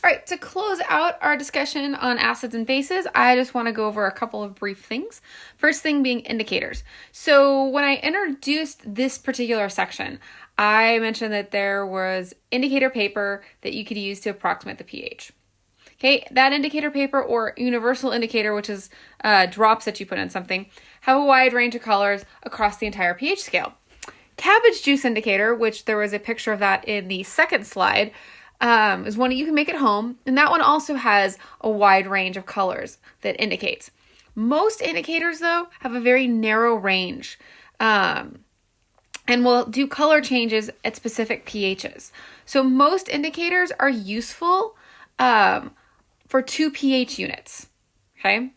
All right, to close out our discussion on acids and bases, I just want to go over a couple of brief things. First thing being indicators. So when I introduced this particular section, I mentioned that there was indicator paper that you could use to approximate the pH. Okay, that indicator paper or universal indicator, which is drops that you put in something, have a wide range of colors across the entire pH scale. Cabbage juice indicator, which there was a picture of that in the second slide, is one you can make at home, and that one also has a wide range of colors that indicates. Most indicators, though, have a very narrow range, and will do color changes at specific pHs. So most indicators are useful for 2 pH units, okay,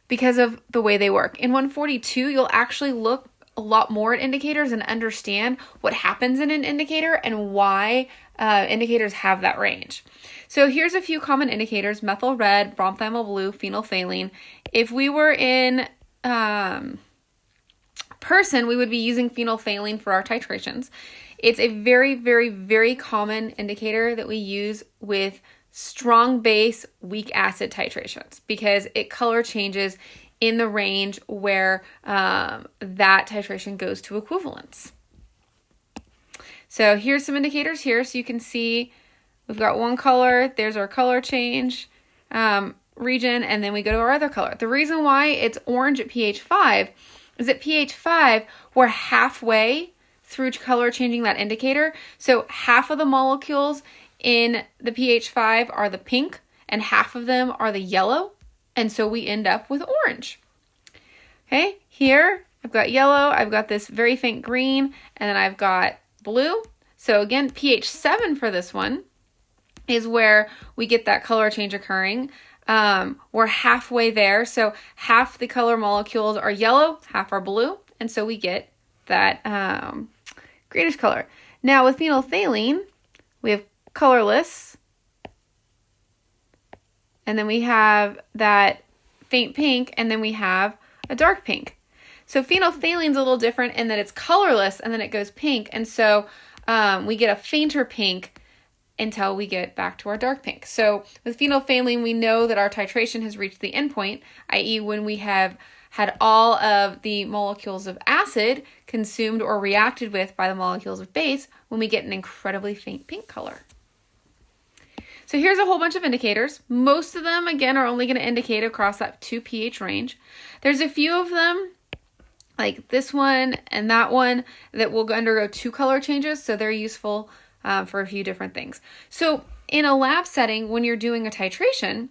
because of the way they work. In 142, you'll actually look a lot more at indicators and understand what happens in an indicator and why indicators have that range. So here's a few common indicators: methyl red, bromthiamyl blue, phenolphthalein. If we were in person, we would be using phenolphthalein for our titrations. It's a very, very, very common indicator that we use with strong base, weak acid titrations because it color changes in the range where that titration goes to equivalence. So here's some indicators here. So you can see we've got one color. There's our color change region, and then we go to our other color. The reason why it's orange at pH 5 is at pH 5, we're halfway through color changing that indicator. So half of the molecules in the pH 5 are the pink, and half of them are the yellow. And so we end up with orange. Okay, here I've got yellow, I've got this very faint green, and then I've got blue. So again, pH 7 for this one is where we get that color change occurring. We're halfway there. So half the color molecules are yellow, half are blue. And so we get that greenish color. Now with phenolphthalein, we have colorless. And then we have that faint pink, and then we have a dark pink. So phenolphthalein is a little different in that it's colorless and then it goes pink. And so we get a fainter pink until we get back to our dark pink. So with phenolphthalein, we know that our titration has reached the endpoint, i.e. when we have had all of the molecules of acid consumed or reacted with by the molecules of base, when we get an incredibly faint pink color. So here's a whole bunch of indicators. Most of them, again, are only going to indicate across that 2 pH range. There's a few of them, like this one and that one, that will undergo 2 color changes, so they're useful for a few different things. So in a lab setting, when you're doing a titration,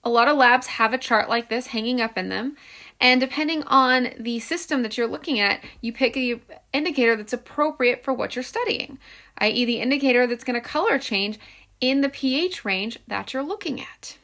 a lot of labs have a chart like this hanging up in them, and depending on the system that you're looking at, you pick an indicator that's appropriate for what you're studying, i.e. the indicator that's going to color change in the pH range that you're looking at.